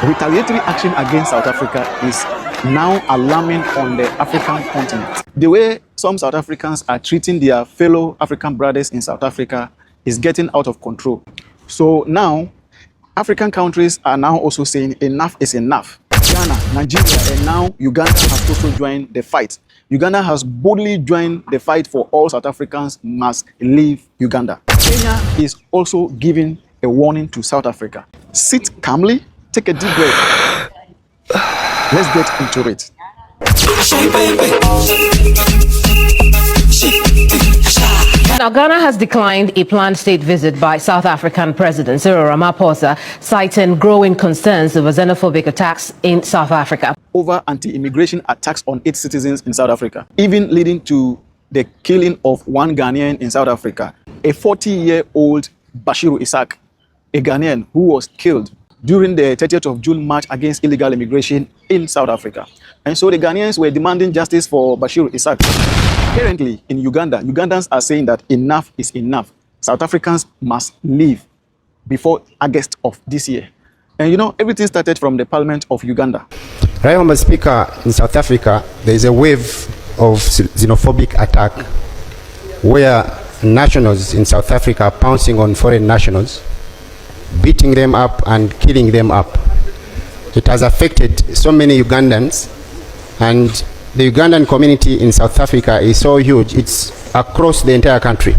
Retaliatory action against South Africa is now alarming on the African continent. The way some South Africans are treating their fellow African brothers in South Africa is getting out of control. So now, African countries are now also saying enough is enough. Ghana, Nigeria, and now Uganda has also joined the fight. Uganda has boldly joined the fight for all South Africans must leave Uganda. Kenya is also giving a warning to South Africa. Sit calmly, take a deep breath. Let's get into it. Now, Ghana has declined a planned state visit by South African President Cyril Ramaphosa, citing growing concerns over xenophobic attacks in South Africa. Over anti-immigration attacks on its citizens in South Africa, even leading to the killing of one Ghanaian in South Africa, a 40-year-old Bashiru Isaac, a Ghanaian who was killed during the 30th of June march against illegal immigration in South Africa. And so the Ghanaians were demanding justice for Bashiru Isaac. Currently in Uganda, Ugandans are saying that enough is enough. South Africans must leave before August of this year. And you know, everything started from the Parliament of Uganda. Right, Mr. Speaker, in South Africa, there is a wave of xenophobic attack where nationals in South Africa are pouncing on foreign nationals, beating them up and killing them up. It has affected so many Ugandans, and the Ugandan community in South Africa is so huge, it's across the entire country.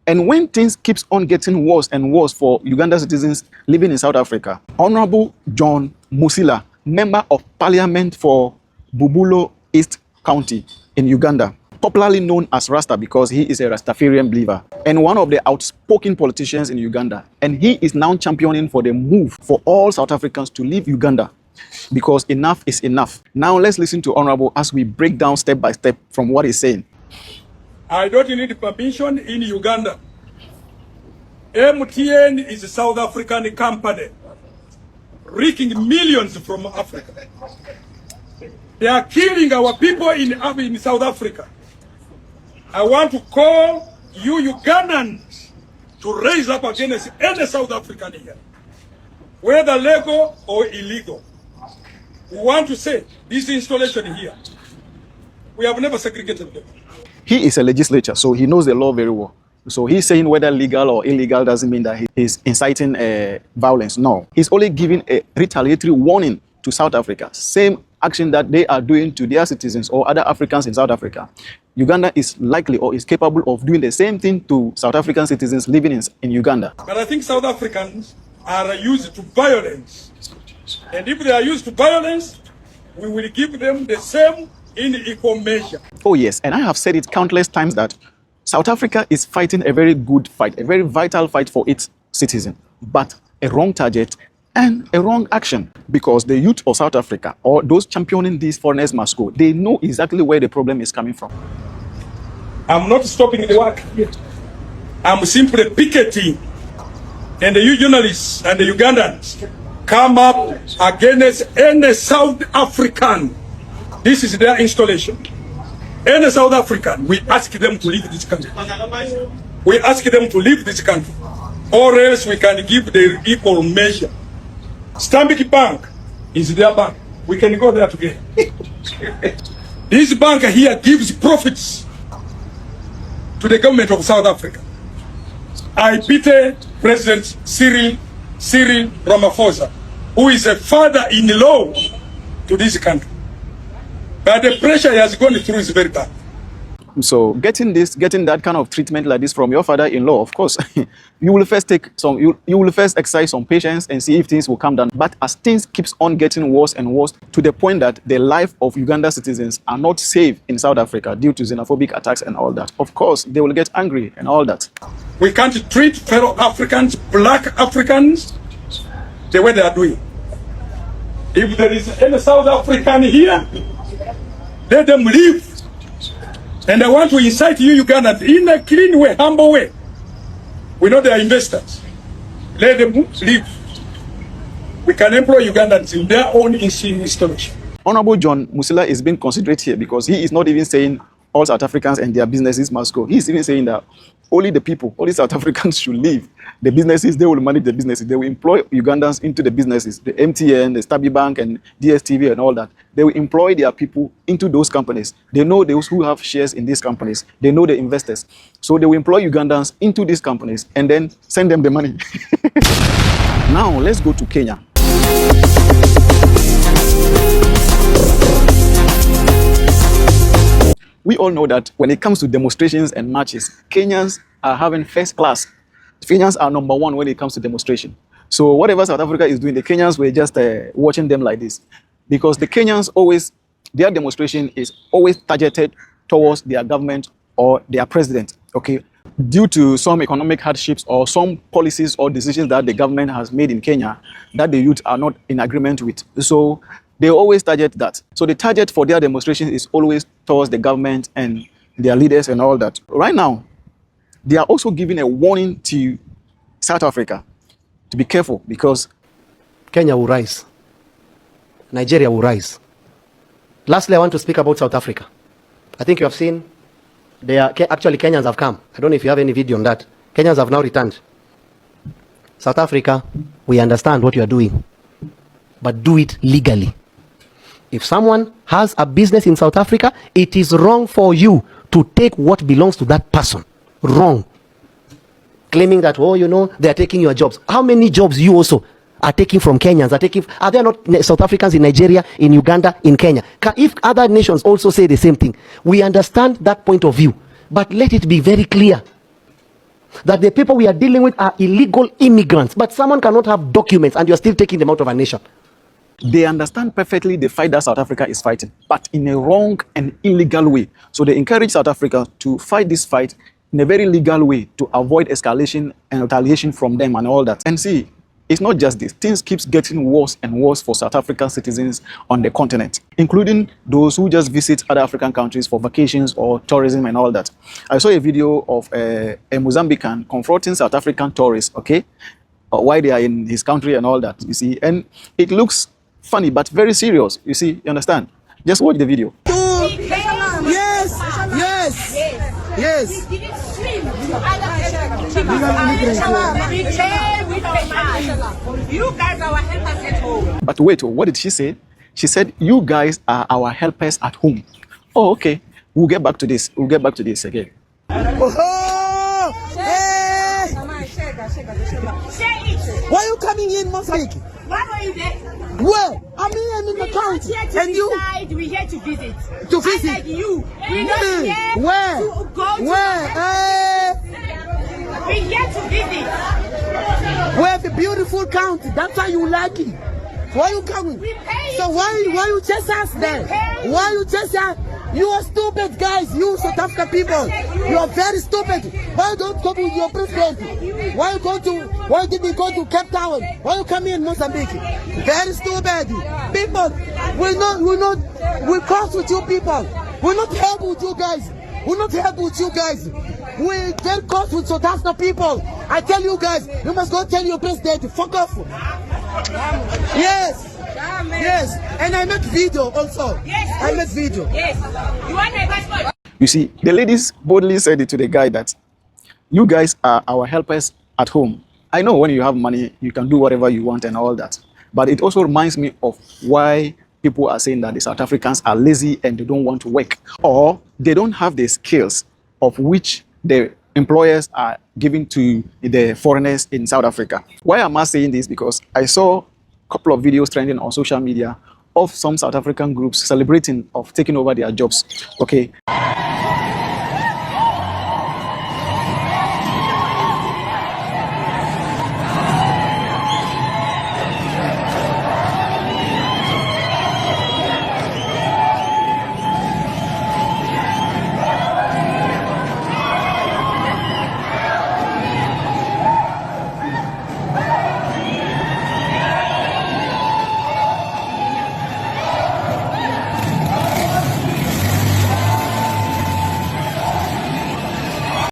And when things keeps on getting worse and worse for Uganda citizens living in South Africa, Honorable John Musila, Member of Parliament for Bubulo East County in Uganda, popularly known as Rasta because he is a Rastafarian believer and one of the outspoken politicians in Uganda. And he is now championing for the move for all South Africans to leave Uganda because enough is enough. Now let's listen to Honorable as we break down step by step from what he's saying. I don't need permission in Uganda. MTN is a South African company, reaching millions from Africa. They are killing our people in South Africa. I want to call you Ugandans to raise up against any South African here, whether legal or illegal. We want to say this installation here, we have never segregated them. He is a legislator, so he knows the law very well. So he's saying whether legal or illegal doesn't mean that he is inciting violence. No, he's only giving a retaliatory warning to South Africa. Same action that they are doing to their citizens or other Africans in South Africa. Uganda is likely or is capable of doing the same thing to South African citizens living in Uganda. But I think South Africans are used to violence. And if they are used to violence, we will give them the same in equal measure. Oh yes, and I have said it countless times that South Africa is fighting a very good fight, a very vital fight for its citizens, but a wrong target and a wrong action, because the youth of South Africa or those championing these foreigners must go. They know exactly where the problem is coming from. I'm not stopping the work here. I'm simply picketing. And you journalists and the Ugandans come up against any South African. This is their installation. Any South African, we ask them to leave this country. We ask them to leave this country, or else we can give the equal measure. Stanbic Bank is their bank. We can go there together. This bank here gives profits to the government of South Africa. I pity President Cyril Ramaphosa, who is a father-in-law to this country. But the pressure he has gone through is very bad. So getting that kind of treatment like this from your father-in-law, of course, you will first exercise some patience and see if things will calm down. But as things keeps on getting worse and worse, to the point that the life of Uganda citizens are not safe in South Africa due to xenophobic attacks and all that, of course, they will get angry and all that. We can't treat fellow Africans, black Africans, the way they are doing. If there is any South African here, let them leave. And I want to incite you, Ugandans, in a clean way, humble way. We know they are investors. Let them leave. We can employ Ugandans in their own installation. Honorable John Musila is being considerate here because he is not even saying all South Africans and their businesses must go. He's even saying that only the people, only South Africans should leave. The businesses, they will manage the businesses. They will employ Ugandans into the businesses, the MTN, the Stabby Bank, and DSTV and all that. They will employ their people into those companies. They know those who have shares in these companies. They know the investors. So they will employ Ugandans into these companies and then send them the money. Now, let's go to Kenya. We all know that when it comes to demonstrations and marches, Kenyans are having first class. Kenyans are number one when it comes to demonstration. So whatever South Africa is doing, the Kenyans were just watching them like this. Because the Kenyans always, their demonstration is always targeted towards their government or their president, okay? Due to some economic hardships or some policies or decisions that the government has made in Kenya that the youth are not in agreement with. So they always target that. So the target for their demonstration is always towards the government and their leaders and all that. Right now, they are also giving a warning to South Africa to be careful because Kenya will rise. Nigeria will rise. Lastly, I want to speak about South Africa. I think you have seen, actually Kenyans have come. I don't know if you have any video on that. Kenyans have now returned. South Africa, we understand what you are doing, but do it legally. If someone has a business in South Africa, it is wrong for you to take what belongs to that person. Wrong. Claiming that, oh, you know, they are taking your jobs. How many jobs you also are taking from Kenyans? Are there not South Africans in Nigeria, in Uganda, in Kenya? If other nations also say the same thing, we understand that point of view. But let it be very clear that the people we are dealing with are illegal immigrants. But someone cannot have documents and you're still taking them out of a nation. they understand perfectly the fight that South Africa is fighting, but in a wrong and illegal way. So they encourage South Africa to fight this fight in a very legal way to avoid escalation and retaliation from them and all that. And see, it's not just this. Things keeps getting worse and worse for South African citizens on the continent, including those who just visit other African countries for vacations or tourism and all that. I saw a video of a Mozambican confronting South African tourists, okay, why they are in his country and all that, you see. And it looks funny, but very serious, you see, you understand? Just watch the video. Yes, yes, yes. You guys are our helpers at home. But wait, what did she say? She said, you guys are our helpers at home. Oh, okay. We'll get back to this. We'll get back to this again. Oh, hey. Why are you coming in, Mozambique? Why are you there? Where? I'm here in the county. And you? We're here to visit. To visit? I said you. We're not here Where? to go to. Where? We're here to visit. We have a beautiful county. That's why you like it. Why you coming? We pay So why you chase us then? Why you chase us? You are stupid guys, you South African people. You are very stupid. Why you don't go to your president? Why did you go to Cape Town? Why you come in Mozambique? Very stupid. People, we cross with you people. We're not help with you guys. We're not help with you guys. We get caught with South African people. I tell you guys, you must go tell your president, fuck off. Yes. Yes. And I make video also. Yes. I make video. Yes. You want my passport? You see, the ladies boldly said it to the guy that you guys are our helpers at home. I know when you have money, you can do whatever you want and all that. But it also reminds me of why people are saying that the South Africans are lazy and they don't want to work, or they don't have the skills of which the employers are giving to the foreigners in South Africa. Why am I saying this? Because I saw a couple of videos trending on social media of some South African groups celebrating of taking over their jobs. Okay.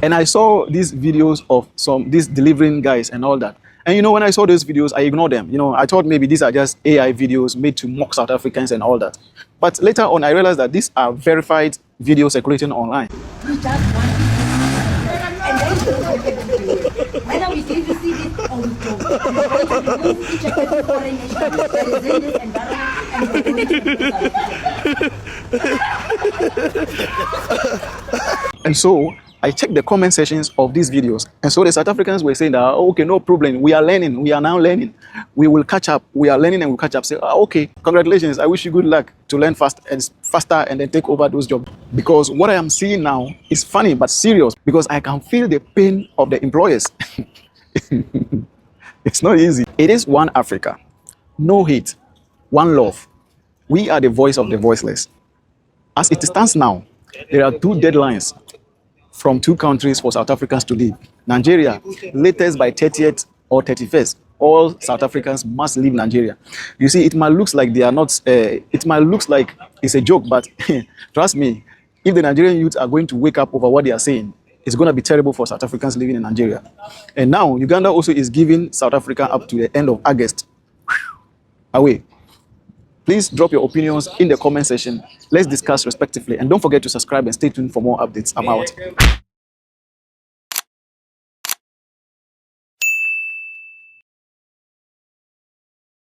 And I saw these videos of these delivering guys and all that. And you know, when I saw those videos, I ignored them. You know, I thought maybe these are just AI videos made to mock South Africans and all that. But later on, I realized that these are verified video circulating online. We just want it. And then whether we give you see this or we don't. We're going to remove each and every foreign nation that is in this environment and we're going to And so I checked the comment sections of these videos. And so the South Africans were saying that, oh, okay, no problem. We are learning. We are now learning. We will catch up. We are learning and we'll catch up. Say, oh, okay, congratulations. I wish you good luck to learn faster and then take over those jobs. Because what I am seeing now is funny but serious, because I can feel the pain of the employers. It's not easy. It is one Africa, no hate, one love. We are the voice of the voiceless. As it stands now, there are 2 deadlines from 2 countries for South Africans to leave. Nigeria, latest by 30th or 31st, all South Africans must leave Nigeria. You see, it might look like they are not, it might look like it's a joke, but trust me, if the Nigerian youth are going to wake up over what they are saying, it's going to be terrible for South Africans living in Nigeria. And now, Uganda also is giving South Africa up to the end of August away. Please drop your opinions in the comment section. Let's discuss respectively. And don't forget to subscribe and stay tuned for more updates. I'm out.